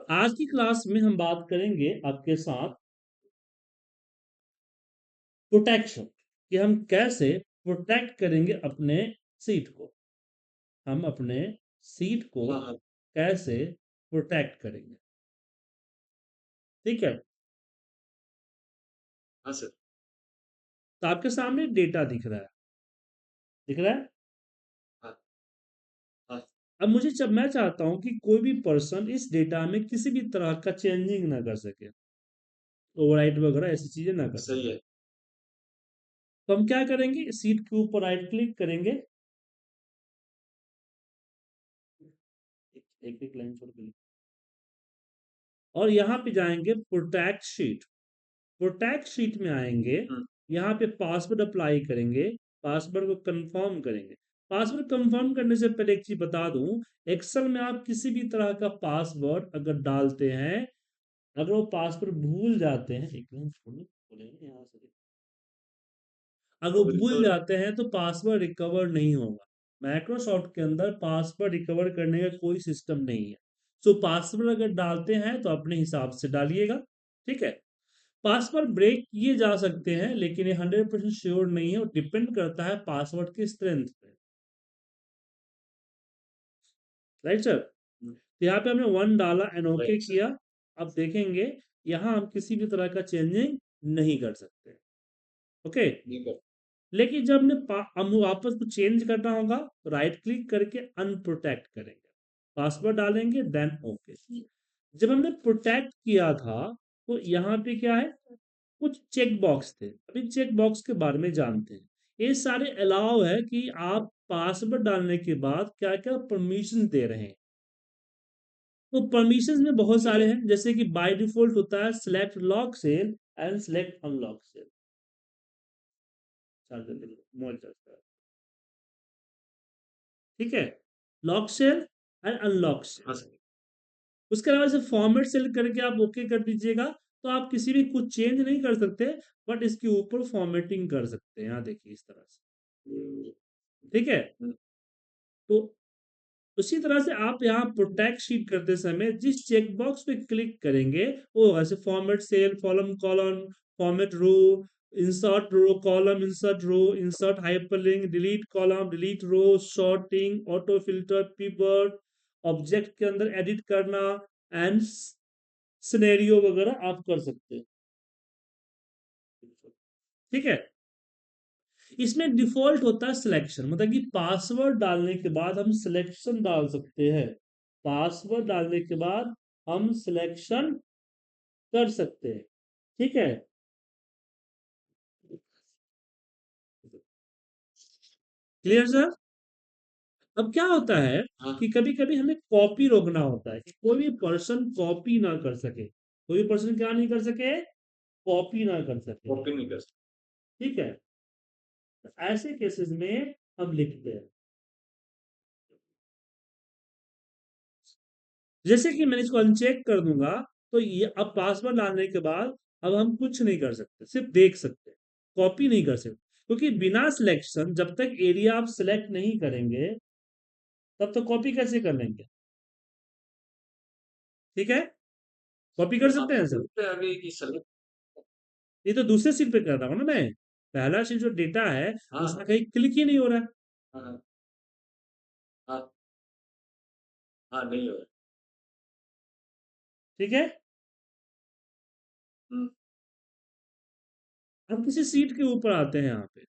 आज की क्लास में हम बात करेंगे आपके साथ प्रोटेक्शन कि हम कैसे प्रोटेक्ट करेंगे अपने सीट को। हम अपने सीट को हाँ हाँ कैसे प्रोटेक्ट करेंगे। ठीक है, हाँ सर। तो आपके सामने डेटा दिख रहा है, दिख रहा है। हाँ हाँ अब मुझे जब मैं चाहता हूं कि कोई भी पर्सन इस डेटा में किसी भी तरह का चेंजिंग ना कर सके, ओवरराइट वगैरह ऐसी चीजें ना कर सही सके, है। तो हम क्या करेंगे, सीट के ऊपर राइट क्लिक करेंगे। एक एक लाइन छोड़ के, और यहाँ पे जाएंगे प्रोटेक्ट शीट। प्रोटेक्ट शीट में आएंगे, हम्म, यहाँ पे पासवर्ड अप्लाई करेंगे, पासवर्ड को कंफर्म करेंगे। पासवर्ड कंफर्म करने से पहले एक चीज बता दूं, एक्सेल में आप किसी भी तरह का पासवर्ड अगर डालते हैं, अगर वो पासवर्ड भूल जाते हैं, एक मिनट छोड़ो, बोलेंगे यहाँ से, अगर वो और भूल रिकवर जाते हैं तो पासवर्ड रिकवर नहीं होगा। माइक्रोसॉफ्ट के अंदर पासवर्ड रिकवर करने का कोई सिस्टम नहीं है। सो पासवर्ड अगर डालते हैं तो अपने हिसाब से डालिएगा। ठीक है, पासवर्ड ब्रेक किए जा सकते हैं, लेकिन ये 100% श्योर नहीं है और डिपेंड करता है पासवर्ड की स्ट्रेंथ पे। राइट सर, तो यहाँ पे हमने 1 डाला एंड ओके राइट सर। किया। अब देखेंगे, यहाँ हम किसी भी तरह का चेंजिंग नहीं कर सकते। ओके, नहीं कर। लेकिन जब हम वापस को चेंज करना होगा, राइट क्लिक करके अनप्रोटेक्ट करेंगे, पासवर्ड डालेंगे, देन ओके। जब हमने प्रोटेक्ट किया था तो यहाँ पे क्या है, कुछ चेक बॉक्स थे। अभी चेक बॉक्स के बारे में जानते हैं। ये सारे अलाउ है कि आप पासवर्ड डालने के बाद क्या क्या परमिशन दे रहे हैं। तो परमिशन में बहुत ठीक सारे है। हैं, जैसे कि बाय डिफॉल्ट होता है select lock cell and select unlock cell. ठीक है, lock cell and unlock cell. हाँ सर। उसके अलावा से फॉर्मेट सेलेक्ट करके आप ओके कर दीजिएगा, तो आप किसी भी कुछ चेंज नहीं कर सकते, बट इसके ऊपर फॉर्मेटिंग कर सकते हैं। यहाँ देखिए इस तरह से। ठीक है, हम्म, तो उसी तरह से आप यहाँ प्रोटेक्ट शीट करते समय जिस चेक बॉक्स पे क्लिक करेंगे, वो ऐसे format cell, form column, format row column, insert row, insert hyperlink, delete column, delete row, sorting, auto filter, pivot, object के अंदर एडिट करना एंड सिनेरियो वगैरह आप कर सकते हैं। ठीक है, इसमें डिफॉल्ट होता है सिलेक्शन, मतलब कि पासवर्ड डालने के बाद हम सिलेक्शन डाल सकते हैं। पासवर्ड डालने के बाद हम सिलेक्शन कर सकते हैं। ठीक है, क्लियर सर। अब क्या होता है हाँ। कि कभी कभी हमें कॉपी रोकना होता है कि कोई भी पर्सन कॉपी ना कर सके, कोई भी पर्सन क्या नहीं कर सके, कॉपी ना कर सके। कॉपी नहीं कर सकते। ठीक है, तो ऐसे केसेस में हम लिखते हैं, जैसे कि मैं इसको अनचेक कर दूंगा, तो ये अब पासवर्ड डालने के बाद अब हम कुछ नहीं कर सकते, सिर्फ देख सकते हैं, कॉपी नहीं कर सकते। क्योंकि बिना सिलेक्शन जब तक एरिया आप सिलेक्ट नहीं करेंगे, तब तक कॉपी कैसे कर लेंगे। ठीक है, कॉपी कर सकते आप हैं सर। बोलते हैं अभी कि सेलेक्ट। ये तो दूसरे सीट पे कर रहा हूँ ना मैं, पहला सीट जो डेटा है हाँ उसमें कहीं क्लिक ही नहीं हो रहा है। हाँ हाँ हाँ हाँ, नहीं हो रहा। ठीक है, हम्म, हम किसी सीट के ऊपर आते हैं यहाँ पे।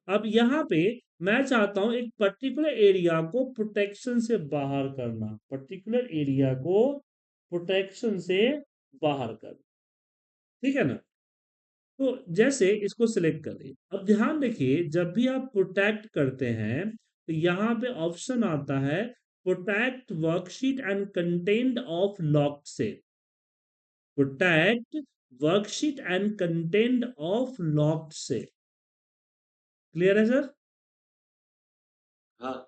अब यहाँ पे मैं चाहता हूं एक पर्टिकुलर एरिया को प्रोटेक्शन से बाहर करना, पर्टिकुलर एरिया को प्रोटेक्शन से बाहर करना। ठीक है ना, तो जैसे इसको सिलेक्ट करें, अब ध्यान देखिए जब भी आप प्रोटेक्ट करते हैं तो यहाँ पे ऑप्शन आता है protect worksheet and content of locked cell. Protect worksheet and content of locked cell. Clear है सर। हाँ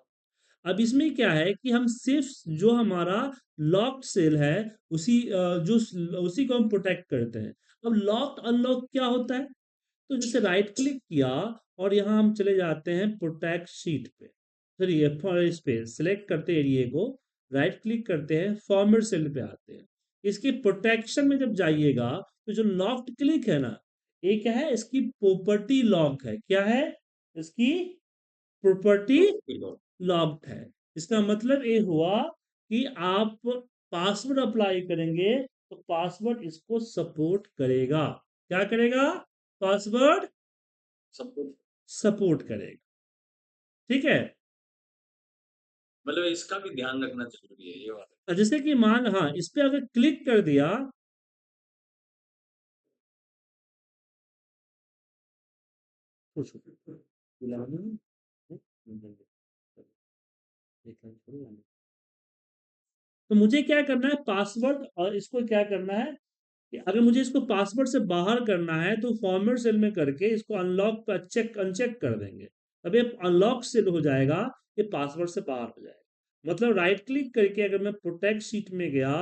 अब इसमें क्या है कि हम सिर्फ जो हमारा लॉक्ड सेल है उसी जो उसी को हम प्रोटेक्ट करते हैं। अब लॉक्ड अनलॉक क्या होता है, तो जैसे राइट क्लिक किया और यहाँ हम चले जाते हैं प्रोटेक्ट शीट पे, सॉरी इस पे सिलेक्ट करते एरिया को, राइट क्लिक करते हैं, फॉर्मेट सेल पे आते हैं। इसकी प्रोटेक्शन में जब जाइएगा तो जो लॉक्ड क्लिक है ना, ये क्या है, इसकी प्रॉपर्टी लॉक है। क्या है इसकी प्रॉपर्टी? लॉक्ड है। इसका मतलब ये हुआ कि आप पासवर्ड अप्लाई करेंगे तो पासवर्ड इसको सपोर्ट करेगा। क्या करेगा? Password support. सपोर्ट करेगा। ठीक है। मतलब इसका भी ध्यान रखना जरूरी है ये वाला। जैसे कि मान, हाँ, इस पे अगर क्लिक कर दिया, तो मुझे क्या करना है, पासवर्ड, और इसको क्या करना है कि अगर मुझे इसको पासवर्ड से बाहर करना है तो फॉर्मेट सेल में करके इसको अनलॉक पर चेक अनचेक कर देंगे। तब ये अनलॉक सेल हो जाएगा, ये पासवर्ड से बाहर हो जाएगा। मतलब राइट क्लिक करके अगर मैं प्रोटेक्ट शीट में गया,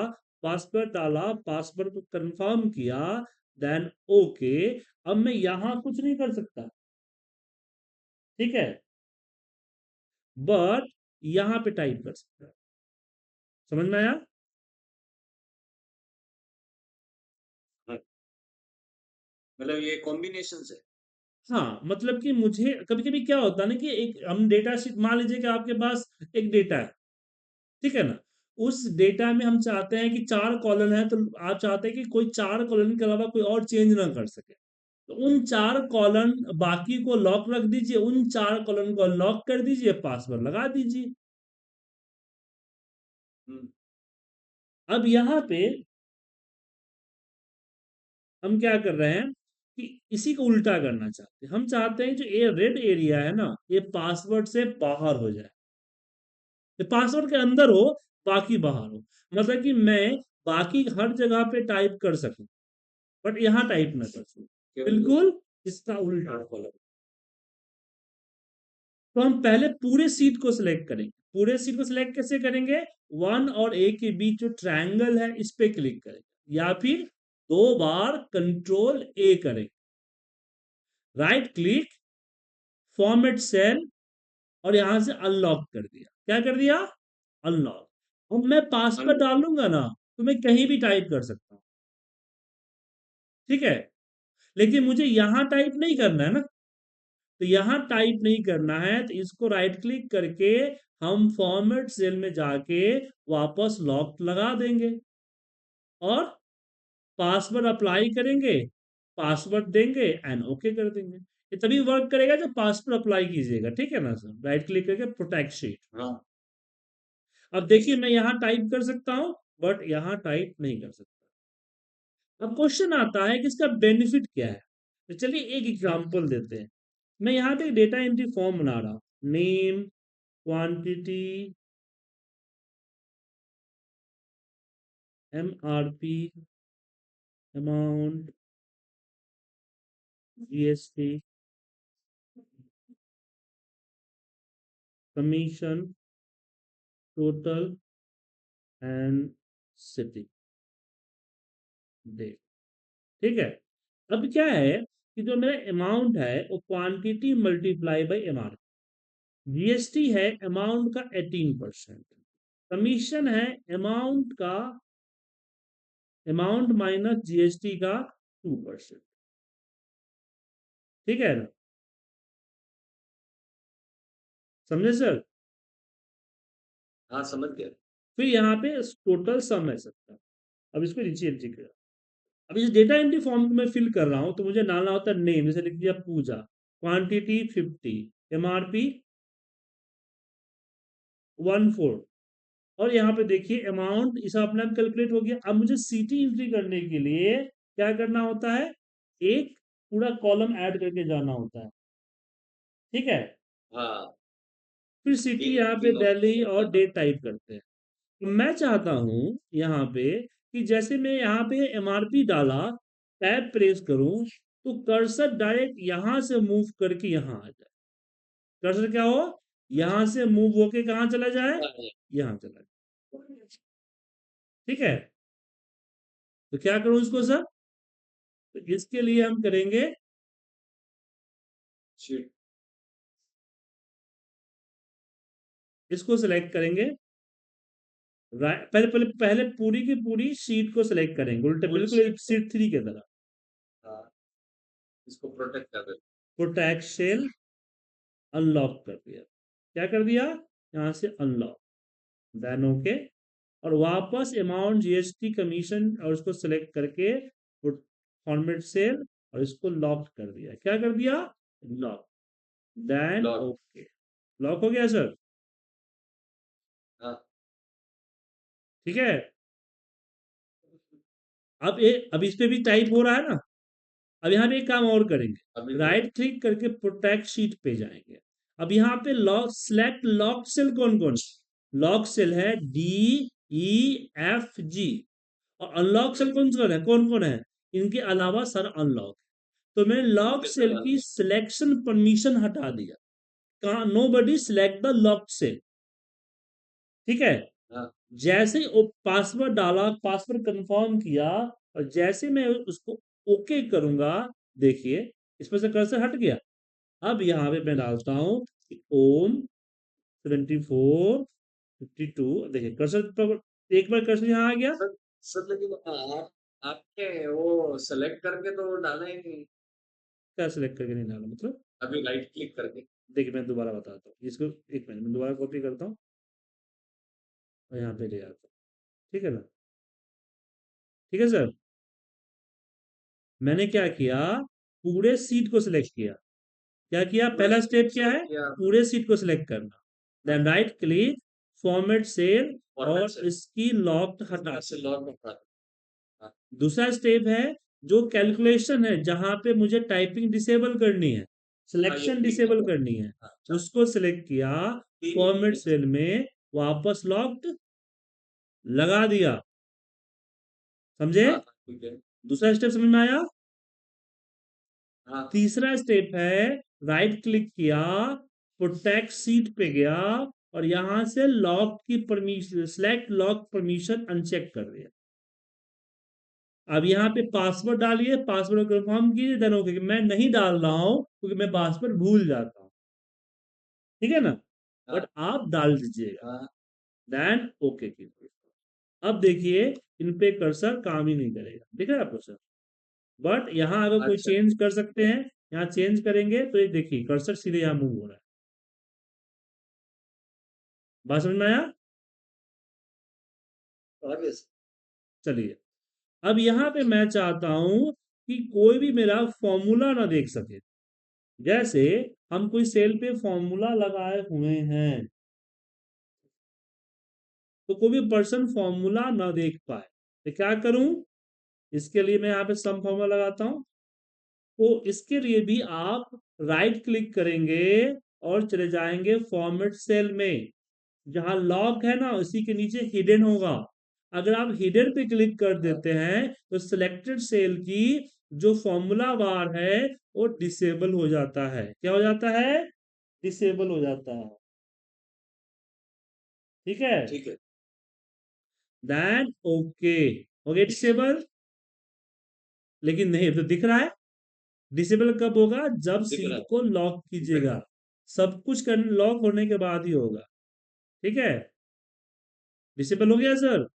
पासवर्ड डाला, पासवर्ड को कंफर्म किया, देन ओके, अब मैं यहां कुछ नहीं कर सकता। ठीक है, बट यहां पे टाइप कर सकता है। समझ में आया? हाँ, मतलब ये कॉम्बिनेशन है। हाँ, मतलब कि मुझे कभी कभी क्या होता है ना कि एक हम डेटा शीट, मान लीजिए कि आपके पास एक डेटा है, ठीक है ना, उस डेटा में हम चाहते हैं कि 4 कॉलम है, तो आप चाहते हैं कि कोई 4 कॉलम के अलावा कोई और चेंज ना कर सके। तो उन 4 कॉलम बाकी को लॉक रख दीजिए, उन 4 कॉलम को लॉक कर दीजिए, पासवर्ड लगा दीजिए। हम्म। अब यहाँ पे हम क्या कर रहे हैं कि इसी को उल्टा करना चाहते हैं। हम चाहते हैं जो ये रेड एरिया है ना, ये पासवर्ड से बाहर हो जाए, ये पासवर्ड के अंदर हो, बाकी बाहर हो। मतलब कि मैं बाकी हर जगह पे टाइप कर सकूं, बट यहाँ टाइप ना कर सकूं। केवल बिल्कुल इसका उल्टा कॉलम। तो हम पहले पूरे सीट को सिलेक्ट करेंगे। पूरे सीट को सिलेक्ट कैसे करेंगे? 1 और A के बीच जो ट्रायंगल है इस पे क्लिक करेंगे, या फिर 2 बार कंट्रोल A करेंगे, राइट क्लिक, फॉर्मेट सेल, और यहां से अनलॉक कर दिया। क्या कर दिया? अनलॉक। अब मैं पासवर्ड डालूंगा ना, तो मैं कहीं भी टाइप कर सकता हूं। ठीक है, लेकिन मुझे यहां टाइप नहीं करना है ना, तो यहां टाइप नहीं करना है, तो इसको राइट क्लिक करके हम फॉर्मेट सेल में जाके वापस लॉक लगा देंगे और पासवर्ड अप्लाई करेंगे, पासवर्ड देंगे एंड ओके कर देंगे। ये तभी वर्क करेगा जब पासवर्ड अप्लाई कीजिएगा। ठीक है ना सर? राइट क्लिक करके प्रोटेक्ट शीट। हाँ। अब देखिए मैं यहां टाइप कर सकता हूं, बट यहां टाइप नहीं कर सकता। अब क्वेश्चन आता है कि इसका बेनिफिट क्या है। तो चलिए एक एग्जांपल देते हैं। मैं यहाँ पे डेटा एंट्री फॉर्म बना रहा हूँ, name, quantity, MRP, amount, GST, commission, total and city date. ठीक है, अब क्या है कि जो मेरा अमाउंट है वो quantity multiply by MRP, GST है अमाउंट का 18%, कमीशन है अमाउंट का, अमाउंट माइनस GST का 2%। ठीक है ना? समझे सर? हाँ, समझ गया। फिर यहाँ पे टोटल सम है सबका। अब इसको नीचे एंट्री करा। अब इस डेटा एंट्री फॉर्म को मैं फिल कर रहा हूँ, तो मुझे डालना होता है नेम, जैसे लिख दिया पूजा, क्वांटिटी 50, MRP 14, और यहाँ पे देखिए अमाउंट इस अपने आप कैलकुलेट हो गया। अब मुझे सिटी एंट्री करने के लिए क्या करना होता है? एक पूरा कॉलम ऐड करके जाना होता है। ठीक है, हाँ, फिर सिटी तीन यहाँ पे तीन दिल्ली और ऑप्शन। डेट टाइप करते हैं। मैं चाहता हूं यहाँ पे कि जैसे मैं यहाँ पे MRP डाला, टैब प्रेस करूं, तो कर्सर डायरेक्ट यहां से मूव करके यहां आ जाए। कर्सर क्या हो, यहां से मूव होके कहां चला जाए? यहां चला जाए। ठीक है, तो क्या करूं इसको सर? तो इसके लिए हम करेंगे, शीट। इसको सिलेक्ट करेंगे, पहले पहले पहले पूरी की पूरी शीट को सिलेक्ट करेंगे, उल्टे फुल बिल्कुल शीट एक को, शीट 3 की तरह। हाँ, इसको प्रोटेक्ट कर देते। प्रोटेक्ट सेल अनलॉक कर दिया। क्या कर दिया? यहाँ से अनलॉक, देन ओके। और वापस अमाउंट जीएसटी कमीशन और उसको सिलेक्ट करके फॉर्मेट सेल और इसको लॉक कर दिया। क्या कर दिया? Lock, then lock. Okay. Lock हो गया सर? हाँ, ठीक है। अब इस पे भी टाइप हो रहा है ना। अब यहाँ पे एक काम और अभी करेंगे, तो राइट क्लिक करके प्रोटेक्ट शीट पे जाएंगे। अब यहाँ पे लॉक सिलेक्ट लॉक सेल कौन कौन? लॉक सेल है DEFG। और अनलॉक सेल कौन कौन है? इनके अलावा सर अनलॉक। तो मैंने लॉक इनके सेल सवाल। की सिलेक्शन परमिशन हटा दिया। कहा nobody select the lock cell. ठीक है। हाँ, जैसे ही वो पासवर्ड डाला, पासवर्ड कंफर्म किया, और जैसे मैं उसको ओके करूंगा, देखिए इसमें से कर्सर हट गया। अब यहाँ पे मैं डालता हूँ ओम 7452। देखिए कर्सर पर, एक बार कर्सर यहाँ आ गया। सर। सर लेकिन आप आपने वो सेलेक्ट करके तो डाला ही नहीं। क्या सिलेक्ट करके नहीं डाला मतलब? अभी राइट क्लिक करके। देखिए मैं दोबारा बताता हूँ इसको। एक मिनट में दोबारा कॉपी करता हूँ और यहाँ पे ले आता हूँ। ठीक है ना? ठीक है सर। मैंने क्या किया, पूरे सीट को सिलेक्ट किया। क्या किया? पूरे पहला सीट स्टेप को क्या सिलेक्ट है? किया आपने। पूरे सीट को सिलेक्ट करना, हाँ, then right click, format cell, format और से इसकी लॉक हटा यहाँ से देना। लॉक हटा दो। हाँ, दूसरा स्टेप है, जो कैलकुलेशन है जहां पे मुझे टाइपिंग डिसेबल करनी है, हाँ, ये सिलेक्शन ठीक है। डिसेबल करनी है, हाँ, अच्छा। उसको सिलेक्ट किया, फॉर्मेट ठीक सेल में वापस लॉक्ड लगा दिया। समझे? है। हाँ, हाँ, ठीक है। दूसरा स्टेप समझ में आया? हाँ, तीसरा स्टेप है, राइट क्लिक किया, प्रोटेक्ट सीट पे गया, और यहां से लॉक की permission, select lock permission uncheck कर दिया। अब यहाँ पे पासवर्ड डालिए, पासवर्ड कंफर्म कीजिए, देन ओके। मैं नहीं डाल रहा हूं क्योंकि मैं पासवर्ड भूल जाता हूँ। ठीक है ना? बट हाँ, आप डाल दीजिएगा, हाँ, देन ओके कीजिए। अब देखिए इन पे कर्सर काम ही नहीं करेगा, दिख रहा है आपको सर? बट यहाँ अगर कोई अच्छा। चेंज कर सकते हैं, यहाँ चेंज करेंगे तो ये देखिए कर्सर सीधे यहाँ मूव हो रहा है। बात समझ में आया? आगे से। चलिए, अब यहाँ पे मैं चाहता हूं कि कोई भी मेरा फॉर्मूला ना देख सके। जैसे हम कोई सेल पे फॉर्मूला लगाए हुए हैं, तो कोई भी पर्सन फॉर्मूला ना देख पाए, तो क्या करूं? इसके लिए मैं यहाँ पे सम फॉर्मूला लगाता हूं। तो इसके लिए भी आप राइट क्लिक करेंगे और चले जाएंगे फॉर्मेट सेल में। जहां लॉक है ना, उसी के नीचे हिडन होगा। अगर आप हिडन पे क्लिक कर हाँ, देते हैं तो सिलेक्टेड सेल की जो फॉर्मूला बार है वो डिसेबल हो जाता है। क्या हो जाता है? डिसेबल हो जाता है। ठीक है। ठीक है। देन ओके, हो गया डिसेबल। लेकिन नहीं, अब तो दिख रहा है। डिसेबल कब होगा? जब दिख रहा सीट है। को लॉक कीजिएगा। सब कुछ कर लॉक होने के बाद ही होगा। ठीक है। डिसेबल हो गया सर?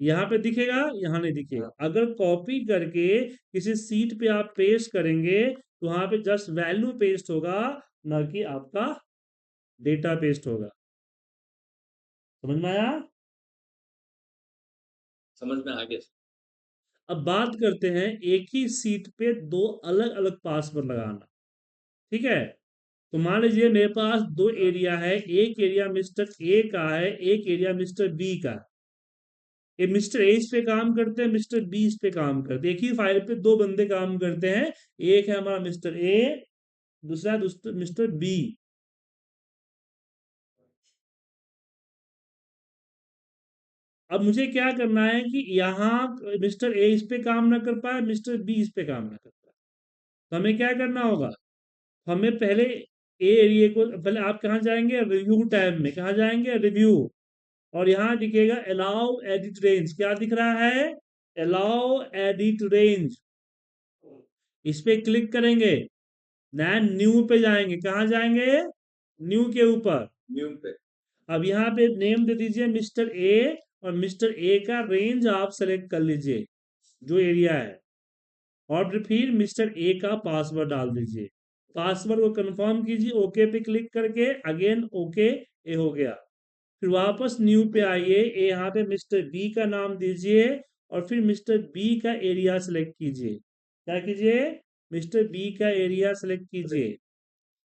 यहाँ पे दिखेगा, यहाँ नहीं हाँ, दिखेगा। अगर कॉपी करके किसी सीट पे आप पेस्ट करेंगे तो वहां पे जस्ट वैल्यू पेस्ट होगा, ना कि आपका डेटा पेस्ट होगा। समझ में आया? समझ में आ गया। अब बात करते हैं एक ही सीट पे दो अलग अलग पासवर्ड लगाना। ठीक है। तो मान लीजिए मेरे पास दो हाँ, एरिया है, एक एरिया मिस्टर ए का है, एक एरिया मिस्टर बी का है। ये मिस्टर ए इस पे काम करते हैं, मिस्टर बी इस पे काम करते हैं। एक ही फाइल पे दो बंदे काम करते हैं। एक है हमारा मिस्टर ए, दूसरा मिस्टर बी। अब मुझे क्या करना है कि यहाँ मिस्टर ए इस पे काम ना कर पाए, मिस्टर बी इस पे काम ना कर पाए, तो हमें क्या करना होगा? हमें पहले ए एरिया को, पहले आप कहाँ जाएंगे? रिव्यू टैब में। कहाँ जाएंगे? रिव्यू। और यहाँ दिखेगा अलाउ एडिट रेंज। क्या दिख रहा है? Allow edit range. इस पे क्लिक करेंगे, देन न्यू पे जाएंगे। कहाँ जाएंगे? न्यू के ऊपर। न्यू पे। अब यहाँ पे नेम दे दीजिए मिस्टर ए, और मिस्टर ए का रेंज आप सेलेक्ट कर लीजिए जो एरिया है, और फिर मिस्टर ए का पासवर्ड डाल दीजिए। पासवर्ड को कंफर्म कीजिए, ओके पे क्लिक करके, अगेन ओके, ये हो गया। फिर वापस न्यू पे आइए, यहाँ पे मिस्टर बी का नाम दीजिए और फिर मिस्टर बी का एरिया सेलेक्ट कीजिए। क्या कीजिए? मिस्टर बी का एरिया सेलेक्ट कीजिए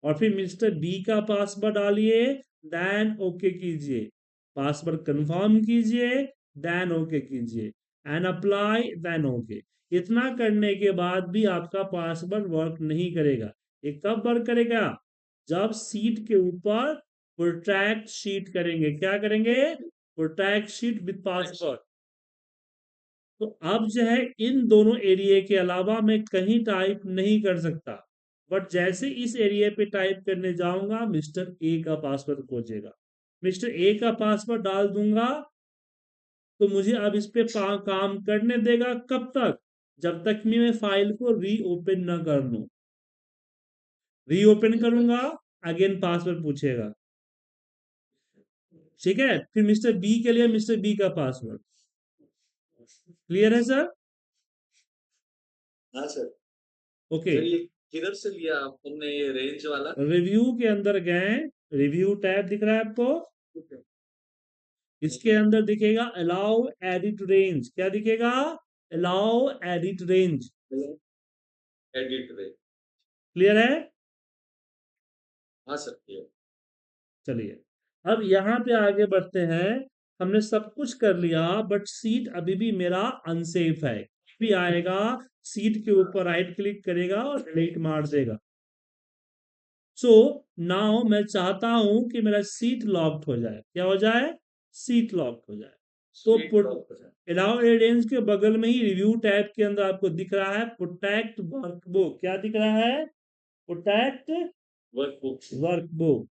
और फिर मिस्टर बी का पासवर्ड डालिए, देन ओके कीजिए। पासवर्ड कंफर्म कीजिए, देन ओके कीजिए, एंड अप्लाई, देन ओके। इतना करने के बाद भी आपका पासवर्ड वर्क नहीं करेगा। ये कब वर्क करेगा? जब सीट के ऊपर प्रोटेक्ट शीट करेंगे। क्या करेंगे? Protect sheet with password. तो अब जो है इन दोनों एरिया के अलावा मैं कहीं टाइप नहीं कर सकता, बट जैसे इस एरिया पे टाइप करने जाऊंगा मिस्टर ए का पासवर्ड खोजेगा। मिस्टर ए का पासवर्ड डाल दूंगा तो मुझे अब इस पे काम करने देगा। कब तक? जब तक मैं फाइल को रीओपन ना कर लूं। रीओपन करूंगा, अगेन पासवर्ड पूछेगा। ठीक है, फिर मिस्टर बी के लिए मिस्टर बी का पासवर्ड। क्लियर है सर? हाँ सर। ओके। सर ये किधर से लिया आपने ये रेंज वाला? रिव्यू के अंदर गए, रिव्यू टैब दिख रहा है आपको, इसके अंदर दिखेगा अलाउ एडिट रेंज। क्या दिखेगा? Allow edit range. Edit range. Clear है? हाँ सर ये। चलिए, अब यहाँ पे आगे बढ़ते हैं। हमने सब कुछ कर लिया, बट सीट अभी भी मेरा अनसेफ है। भी आएगा, सीट के ऊपर राइट क्लिक करेगा और डिलीट मार देगा। सो नाउ मैं चाहता हूं कि मेरा सीट लॉक्ड हो जाए। क्या हो जाए? सीट लॉक्ड हो जाए। तो स्ट्रीट लॉक हो जाए। अलाउ एडेंस के बगल में ही रिव्यू टैब के अंदर आपको दिख रहा है प्रोटेक्ट वर्कबुक। क्या दिख रहा है? Protect workbook. वर्कबुक।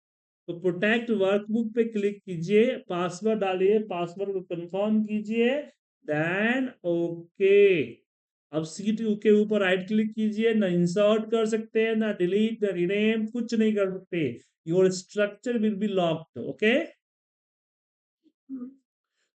तो प्रोटेक्ट वर्कबुक पे क्लिक कीजिए, पासवर्ड डालिए, पासवर्ड को कंफर्म कीजिए, देन ओके। अब सीट के ऊपर राइट क्लिक कीजिए, ना इंसर्ट कर सकते हैं, ना डिलीट, ना रीनेम, कुछ नहीं कर सकते। Your structure will be locked. Okay.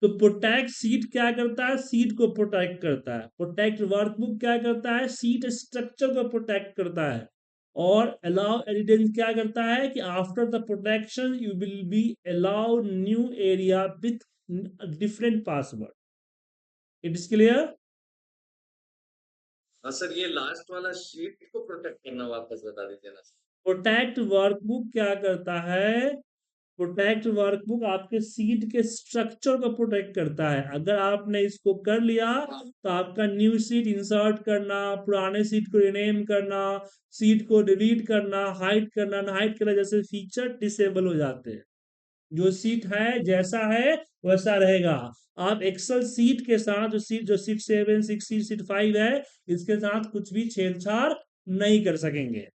तो प्रोटेक्ट सीट क्या करता है? सीट को प्रोटेक्ट करता है। प्रोटेक्ट वर्कबुक क्या करता है? सीट स्ट्रक्चर को प्रोटेक्ट करता है। और अलाउ एडिटेंस क्या करता है कि after the protection you will be allow new area with different password. It is clear? हाँ सर ये लास्ट वाला शीट को प्रोटेक्ट करना वापस बता दीजिए ना सर। प्रोटेक्ट वर्कबुक क्या करता है? प्रोटेक्ट वर्कबुक आपके सीट के स्ट्रक्चर को प्रोटेक्ट करता है। अगर आपने इसको कर लिया तो आपका न्यू सीट इंसर्ट करना, पुराने सीट को रिनेम करना, सीट को डिलीट करना, हाइड करना, ना हाइड करना जैसे फीचर डिसेबल हो जाते हैं। जो सीट है जैसा है वैसा रहेगा। आप एक्सेल सीट के साथ जो सीट 7, 6, सीट 5 है, इसके साथ कुछ भी छेड़छाड़ नहीं कर सकेंगे।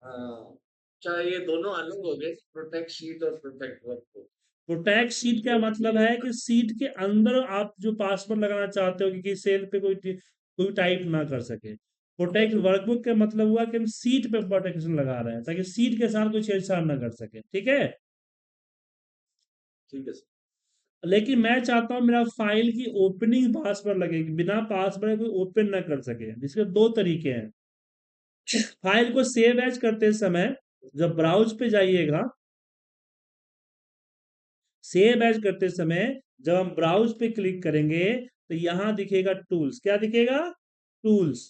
हाँ। अच्छा ये दोनों अलग हो गए, प्रोटेक्ट शीट और प्रोटेक्ट वर्कबुक। प्रोटेक्ट सीट का मतलब है कि सीट के अंदर आप जो पासवर्ड लगाना चाहते हो कि सेल पे कोई टाइप ना कर सके। प्रोटेक्ट वर्कबुक का मतलब हुआ कि हम सीट पे प्रोटेक्शन लगा रहे हैं ताकि सीट के साथ कोई छेड़छाड़ ना कर सके। ठीक है। ठीक है सर। लेकिन मैं चाहता हूं मेरा फाइल की ओपनिंग पासवर्ड लगे, बिना पासवर्ड कोई ओपन ना कर सके। इसके दो तरीके हैं। फाइल को सेव एज करते समय जब ब्राउज पे जाइएगा, सेव एज करते समय जब हम ब्राउज पे क्लिक करेंगे तो यहां दिखेगा टूल्स। क्या दिखेगा? टूल्स।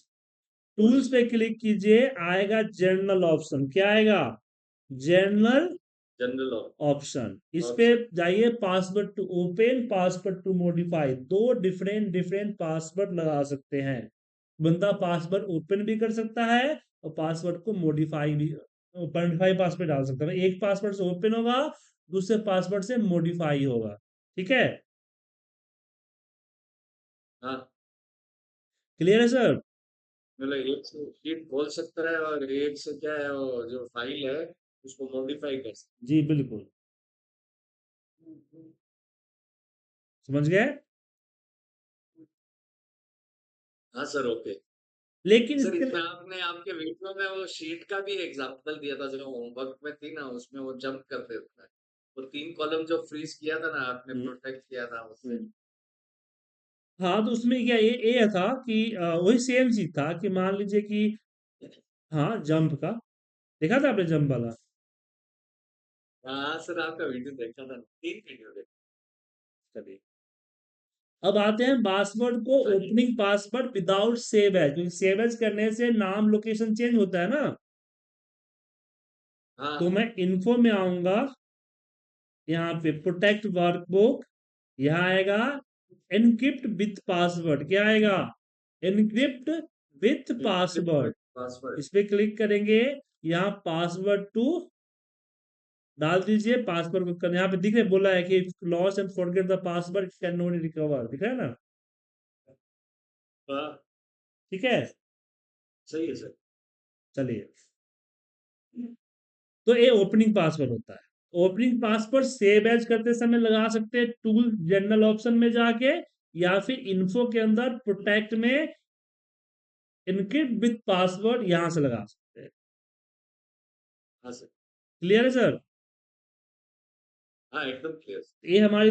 टूल्स पे क्लिक कीजिए, आएगा जनरल ऑप्शन। क्या आएगा? General general option. इस पे ऑप्शन। जाइए, password to open, password to modify, दो डिफरेंट डिफरेंट पासवर्ड लगा सकते हैं। बंदा पासवर्ड ओपन भी कर सकता है और पासवर्ड को मॉडिफाई भी, मॉडिफाई पासवर्ड डाल सकता है। एक पासवर्ड से ओपन होगा, दूसरे पासवर्ड से मॉडिफाई होगा। ठीक है। हाँ क्लियर है सर? मतलब एक से शीट खोल सकता है और एक से क्या है वो जो फाइल है उसको मॉडिफाई कर सकता जी बिल्कुल। समझ गए? है। हाँ सर ओके। लेकिन सर इसके इसमें आपने आपके वीडियो में वो शीट का भी एग्जांपल दिया था जो होमवर्क में थी ना, उसमें वो जंप कर देता है, वो 3 कॉलम जो फ्रीज किया था ना आपने, हम्म, प्रोटेक्ट किया था उससे। हम्म। हाँ, तो उसमें क्या ये था कि वही सेम चीज था कि मान लीजिए कि हाँ, जंप का देखा था आपने जंप वाला। हाँ सर, आपका वीडियो देखा था, 3 वीडियो देखा। चलिए, अब आते हैं पासवर्ड को, हाँ जी। Opening password without save as, क्योंकि सेव एज करने से नाम लोकेशन चेंज होता है ना। हाँ तो हाँ। मैं इन्फो में आऊंगा, यहाँ पे प्रोटेक्ट वर्कबुक, यहाँ आएगा एनक्रिप्ट विथ पासवर्ड, क्या आएगा, encrypt with encrypt password. With password. इस पे क्लिक करेंगे, यहाँ पासवर्ड टू डाल दीजिए, पासवर्ड को यहाँ पे दिख रहा है, बोला है कि loss and forget the password can not recover, दिख रहा है ना। हाँ, ठीक है, सही है सर। चलिए, तो ये ओपनिंग पासवर्ड होता है। ओपनिंग पासवर्ड सेव एज करते समय लगा सकते हैं टूल जनरल ऑप्शन में जाके, या फिर इन्फो के अंदर प्रोटेक्ट में इनक्रिप्ट विथ पासवर्ड यहां से लगा सकते हैं। हाँ सर। क्लियर है सर। हाँ, एकदम क्लियर। ये हमारी